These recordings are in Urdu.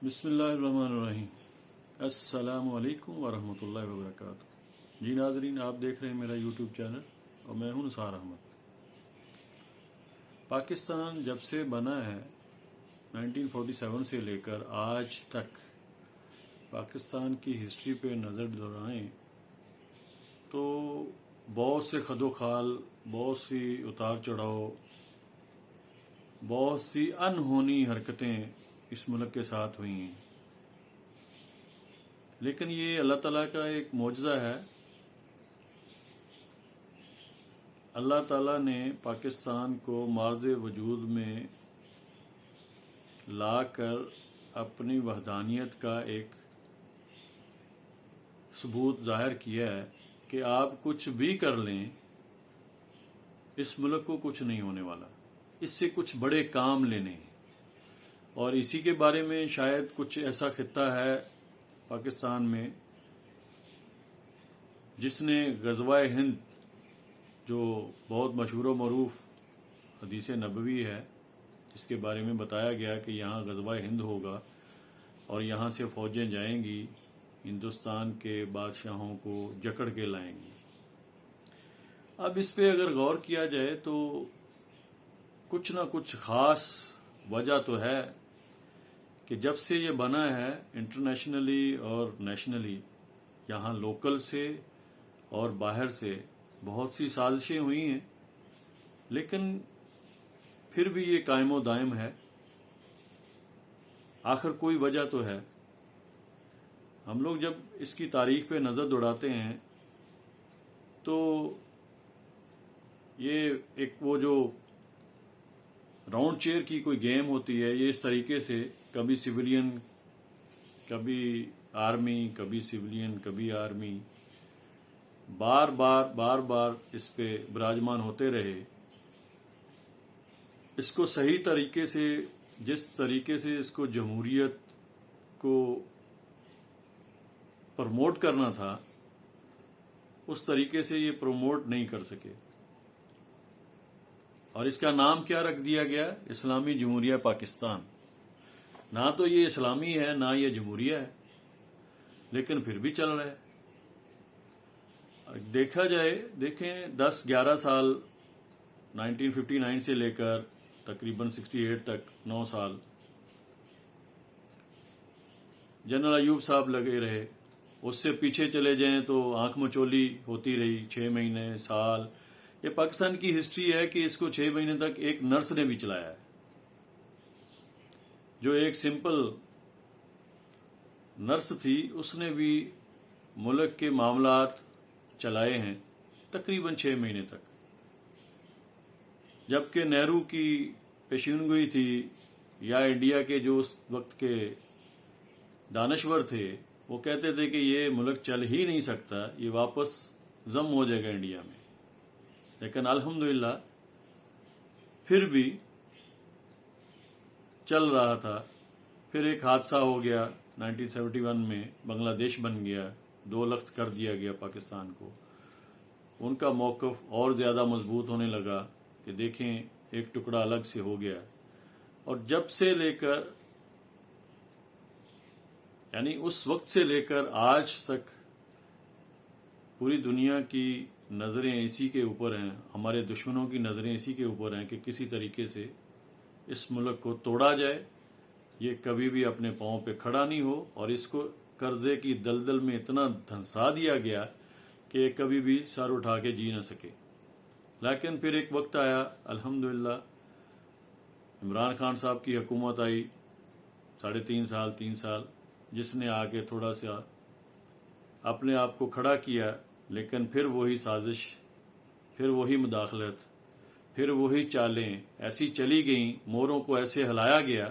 بسم اللہ الرحمن الرحیم۔ السلام علیکم ورحمۃ اللہ وبرکاتہ۔ جی ناظرین، آپ دیکھ رہے ہیں میرا یوٹیوب چینل اور میں ہوں نثار احمد۔ پاکستان جب سے بنا ہے 1947 سے لے کر آج تک پاکستان کی ہسٹری پہ نظر دوڑائیں تو بہت سے خد و خال، بہت سی اتار چڑھاؤ، بہت سی انہونی حرکتیں اس ملک کے ساتھ ہوئی ہیں، لیکن یہ اللہ تعالیٰ کا ایک معجزہ ہے۔ اللہ تعالیٰ نے پاکستان کو مارز وجود میں لا کر اپنی وحدانیت کا ایک ثبوت ظاہر کیا ہے کہ آپ کچھ بھی کر لیں، اس ملک کو کچھ نہیں ہونے والا، اس سے کچھ بڑے کام لینے ہیں۔ اور اسی کے بارے میں شاید کچھ ایسا خطہ ہے پاکستان میں جس نے غزوہ ہند، جو بہت مشہور و معروف حدیث نبوی ہے، جس کے بارے میں بتایا گیا کہ یہاں غزوہ ہند ہوگا اور یہاں سے فوجیں جائیں گی، ہندوستان کے بادشاہوں کو جکڑ کے لائیں گی۔ اب اس پہ اگر غور کیا جائے تو کچھ نہ کچھ خاص وجہ تو ہے کہ جب سے یہ بنا ہے انٹرنیشنلی اور نیشنلی، یہاں لوکل سے اور باہر سے بہت سی سازشیں ہوئی ہیں، لیکن پھر بھی یہ قائم و دائم ہے۔ آخر کوئی وجہ تو ہے۔ ہم لوگ جب اس کی تاریخ پہ نظر دوڑاتے ہیں تو یہ ایک وہ جو راؤنڈ چیئر کی کوئی گیم ہوتی ہے، یہ اس طریقے سے کبھی سویلین، کبھی آرمی، کبھی سویلین، کبھی آرمی، بار بار اس پہ براجمان ہوتے رہے۔ اس کو صحیح طریقے سے، جس طریقے سے اس کو جمہوریت کو پروموٹ کرنا تھا، اس طریقے سے یہ پروموٹ نہیں کر سکے، اور اس کا نام کیا رکھ دیا گیا؟ اسلامی جمہوریہ پاکستان۔ نہ تو یہ اسلامی ہے، نہ یہ جمہوریہ ہے، لیکن پھر بھی چل رہا ہے۔ دیکھا جائے، دیکھیں 10-11 سال 1959 سے لے کر تقریباً 68 تک 9 سال جنرل ایوب صاحب لگے رہے۔ اس سے پیچھے چلے جائیں تو آنکھ مچولی ہوتی رہی، 6 مہینے، سال۔ یہ پاکستان کی ہسٹری ہے کہ اس کو 6 مہینے تک ایک نرس نے بھی چلایا ہے، جو ایک سمپل نرس تھی، اس نے بھی ملک کے معاملات چلائے ہیں تقریباً 6 مہینے تک۔ جبکہ نہرو کی پیشینگوئی تھی، یا انڈیا کے جو اس وقت کے دانشور تھے، وہ کہتے تھے کہ یہ ملک چل ہی نہیں سکتا، یہ واپس ضم ہو جائے گا انڈیا میں۔ لیکن الحمدللہ پھر بھی چل رہا تھا۔ پھر ایک حادثہ ہو گیا 1971 میں، بنگلہ دیش بن گیا، 2 لخت کر دیا گیا پاکستان کو۔ ان کا موقف اور زیادہ مضبوط ہونے لگا کہ دیکھیں ایک ٹکڑا الگ سے ہو گیا، اور جب سے لے کر، یعنی اس وقت سے لے کر آج تک پوری دنیا کی نظریں اسی کے اوپر ہیں، ہمارے دشمنوں کی نظریں اسی کے اوپر ہیں کہ کسی طریقے سے اس ملک کو توڑا جائے، یہ کبھی بھی اپنے پاؤں پہ کھڑا نہیں ہو، اور اس کو قرضے کی دلدل میں اتنا دھنسا دیا گیا کہ یہ کبھی بھی سر اٹھا کے جی نہ سکے۔ لیکن پھر ایک وقت آیا، الحمدللہ عمران خان صاحب کی حکومت آئی، 3.5 سال، جس نے آ کے تھوڑا سا اپنے آپ کو کھڑا کیا، لیکن پھر وہی سازش، پھر وہی مداخلت، پھر وہی چالیں ایسی چلی گئیں، موروں کو ایسے ہلایا گیا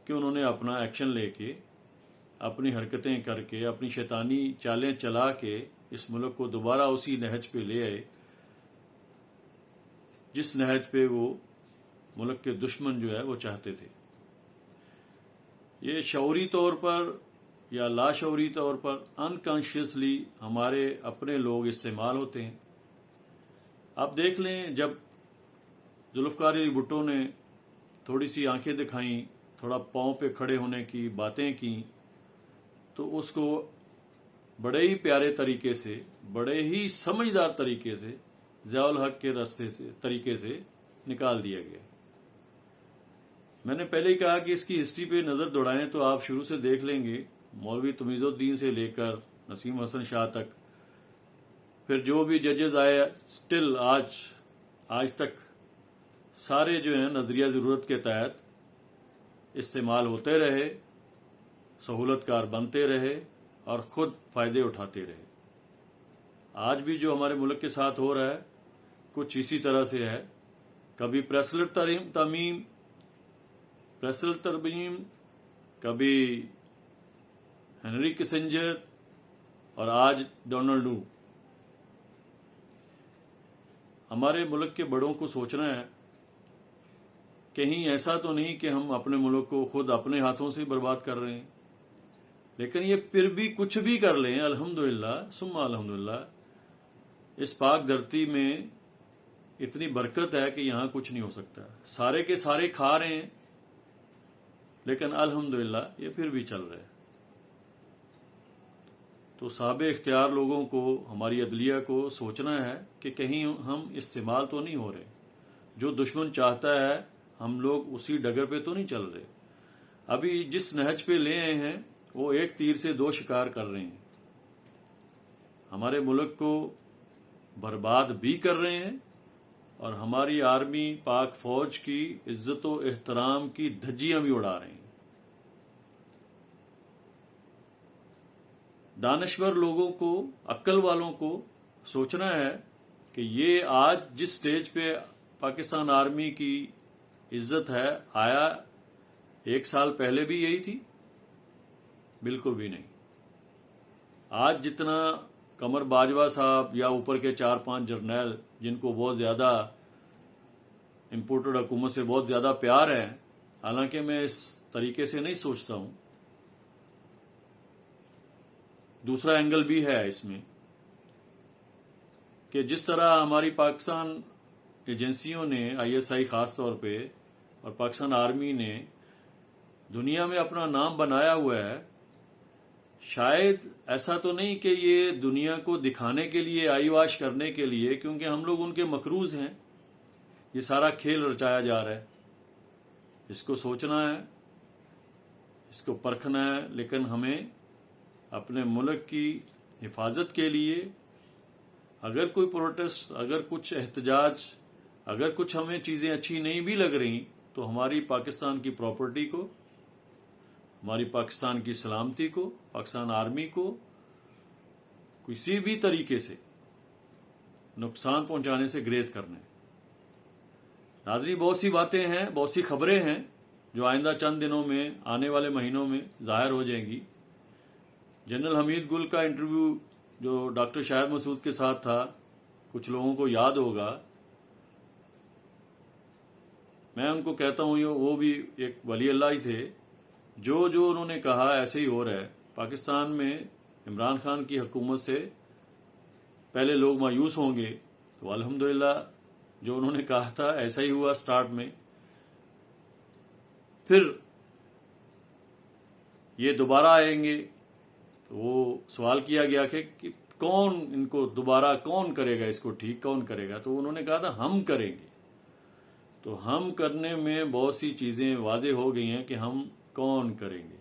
کہ انہوں نے اپنا ایکشن لے کے، اپنی حرکتیں کر کے، اپنی شیطانی چالیں چلا کے اس ملک کو دوبارہ اسی نہج پہ لے آئے جس نہج پہ وہ ملک کے دشمن جو ہے وہ چاہتے تھے۔ یہ شعوری طور پر یا لاشعوری طور پر انکانشیسلی ہمارے اپنے لوگ استعمال ہوتے ہیں۔ آپ دیکھ لیں، جب ذوالفقار علی بھٹو نے تھوڑی سی آنکھیں دکھائیں تھوڑا پاؤں پہ کھڑے ہونے کی باتیں کی تو اس کو بڑے ہی پیارے طریقے سے، بڑے ہی سمجھدار طریقے سے ضیاء الحق کے راستے سے، طریقے سے نکال دیا گیا۔ میں نے پہلے ہی کہا کہ اس کی ہسٹری پہ نظر دوڑائیں تو آپ شروع سے دیکھ لیں گے، مولوی تمیز الدین سے لے کر نسیم حسن شاہ تک، پھر جو بھی ججز آئے سٹل آج تک سارے جو ہیں نظریہ ضرورت کے تحت استعمال ہوتے رہے، سہولت کار بنتے رہے اور خود فائدے اٹھاتے رہے۔ آج بھی جو ہمارے ملک کے ساتھ ہو رہا ہے کچھ اسی طرح سے ہے، کبھی پریسلر ترمیم، کبھی ہنری کسنجر اور آج ڈونلڈ ڈو۔ ہمارے ملک کے بڑوں کو سوچنا ہے، کہیں ایسا تو نہیں کہ ہم اپنے ملک کو خود اپنے ہاتھوں سے برباد کر رہے ہیں، لیکن یہ پھر بھی کچھ بھی کر لیں، الحمدللہ ثم الحمدللہ اس پاک دھرتی میں اتنی برکت ہے کہ یہاں کچھ نہیں ہو سکتا۔ سارے کے سارے کھا رہے ہیں لیکن الحمدللہ یہ پھر بھی چل رہے ہیں۔ تو صاحب اختیار لوگوں کو، ہماری عدلیہ کو سوچنا ہے کہ کہیں ہم استعمال تو نہیں ہو رہے، جو دشمن چاہتا ہے ہم لوگ اسی ڈگر پہ تو نہیں چل رہے۔ ابھی جس نہج پہ لے آئے ہیں وہ ایک تیر سے دو شکار کر رہے ہیں، ہمارے ملک کو برباد بھی کر رہے ہیں اور ہماری آرمی پاک فوج کی عزت و احترام کی دھجیاں بھی اڑا رہے ہیں۔ دانشور لوگوں کو، عقل والوں کو سوچنا ہے کہ یہ آج جس سٹیج پہ پاکستان آرمی کی عزت ہے، آیا 1 سال پہلے بھی یہی تھی؟ بالکل بھی نہیں۔ آج جتنا قمر باجوہ صاحب یا اوپر کے 4-5 جرنیل جن کو بہت زیادہ امپورٹڈ حکومت سے بہت زیادہ پیار ہے، حالانکہ میں اس طریقے سے نہیں سوچتا ہوں، دوسرا اینگل بھی ہے اس میں کہ جس طرح ہماری پاکستان ایجنسیوں نے، ISI خاص طور پہ، اور پاکستان آرمی نے دنیا میں اپنا نام بنایا ہوا ہے، شاید ایسا تو نہیں کہ یہ دنیا کو دکھانے کے لیے، آئی واش کرنے کے لیے، کیونکہ ہم لوگ ان کے مقروض ہیں، یہ سارا کھیل رچایا جا رہا ہے۔ اس کو سوچنا ہے، اس کو پرکھنا ہے، لیکن ہمیں اپنے ملک کی حفاظت کے لیے اگر کوئی پروٹیسٹ، اگر کچھ احتجاج، اگر کچھ ہمیں چیزیں اچھی نہیں بھی لگ رہی تو ہماری پاکستان کی پراپرٹی کو، ہماری پاکستان کی سلامتی کو، پاکستان آرمی کو کسی بھی طریقے سے نقصان پہنچانے سے گریز کرنا ہے۔ ناظرین، بہت سی باتیں ہیں، بہت سی خبریں ہیں جو آئندہ چند دنوں میں، آنے والے مہینوں میں ظاہر ہو جائیں گی۔ جنرل حمید گل کا انٹرویو جو ڈاکٹر شاہد مسعود کے ساتھ تھا، کچھ لوگوں کو یاد ہوگا، میں ان کو کہتا ہوں وہ بھی ایک ولی اللہ ہی تھے، جو انہوں نے کہا ایسے ہی ہو رہا ہے۔ پاکستان میں عمران خان کی حکومت سے پہلے لوگ مایوس ہوں گے، تو الحمدللہ جو انہوں نے کہا تھا ایسا ہی ہوا سٹارٹ میں۔ پھر یہ دوبارہ آئیں گے تو وہ سوال کیا گیا کہ کون ان کو دوبارہ کون کرے گا، اس کو ٹھیک کون کرے گا، تو انہوں نے کہا تھا ہم کریں گے۔ تو ہم کرنے میں بہت سی چیزیں واضح ہو گئی ہیں کہ ہم کون کریں گے۔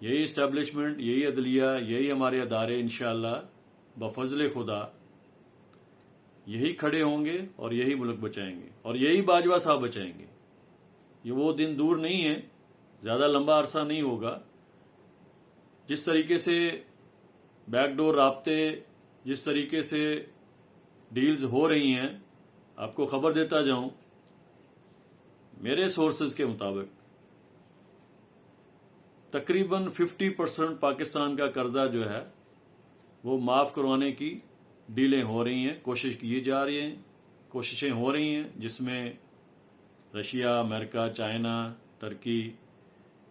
یہی اسٹیبلشمنٹ، یہی عدلیہ، یہی ہمارے ادارے انشاءاللہ بفضل خدا یہی کھڑے ہوں گے اور یہی ملک بچائیں گے، اور یہی باجوہ صاحب بچائیں گے۔ یہ وہ دن دور نہیں ہے، زیادہ لمبا عرصہ نہیں ہوگا۔ جس طریقے سے بیک ڈور رابطے، جس طریقے سے ڈیلز ہو رہی ہیں، آپ کو خبر دیتا جاؤں، میرے سورسز کے مطابق تقریباً 50% پاکستان کا قرضہ جو ہے وہ معاف کروانے کی ڈیلیں ہو رہی ہیں، کوششیں ہو رہی ہیں، جس میں رشیا، امریکہ، چائنا، ترکی،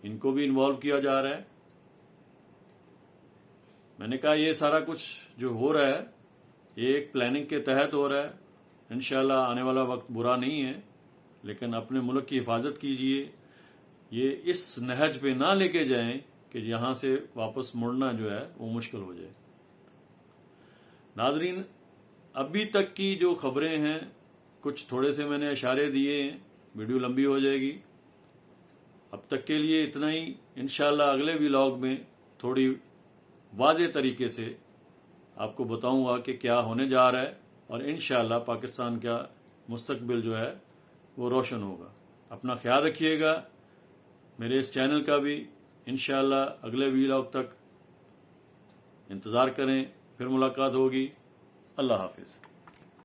ان کو بھی انوالو کیا جا رہا ہے۔ میں نے کہا یہ سارا کچھ جو ہو رہا ہے یہ ایک پلاننگ کے تحت ہو رہا ہے۔ انشاءاللہ آنے والا وقت برا نہیں ہے، لیکن اپنے ملک کی حفاظت کیجیے۔ یہ اس نہج پہ نہ لے کے جائیں کہ یہاں سے واپس مڑنا جو ہے وہ مشکل ہو جائے۔ ناظرین، ابھی تک کی جو خبریں ہیں کچھ تھوڑے سے میں نے اشارے دیے ہیں، ویڈیو لمبی ہو جائے گی، اب تک کے لیے اتنا ہی۔ انشاءاللہ اگلے ولاگ میں تھوڑی واضح طریقے سے آپ کو بتاؤں گا کہ کیا ہونے جا رہا ہے، اور انشاءاللہ پاکستان کا مستقبل جو ہے وہ روشن ہوگا۔ اپنا خیال رکھیے گا، میرے اس چینل کا بھی انشاءاللہ اگلے ولاگ تک انتظار کریں، پھر ملاقات ہوگی۔ اللہ حافظ۔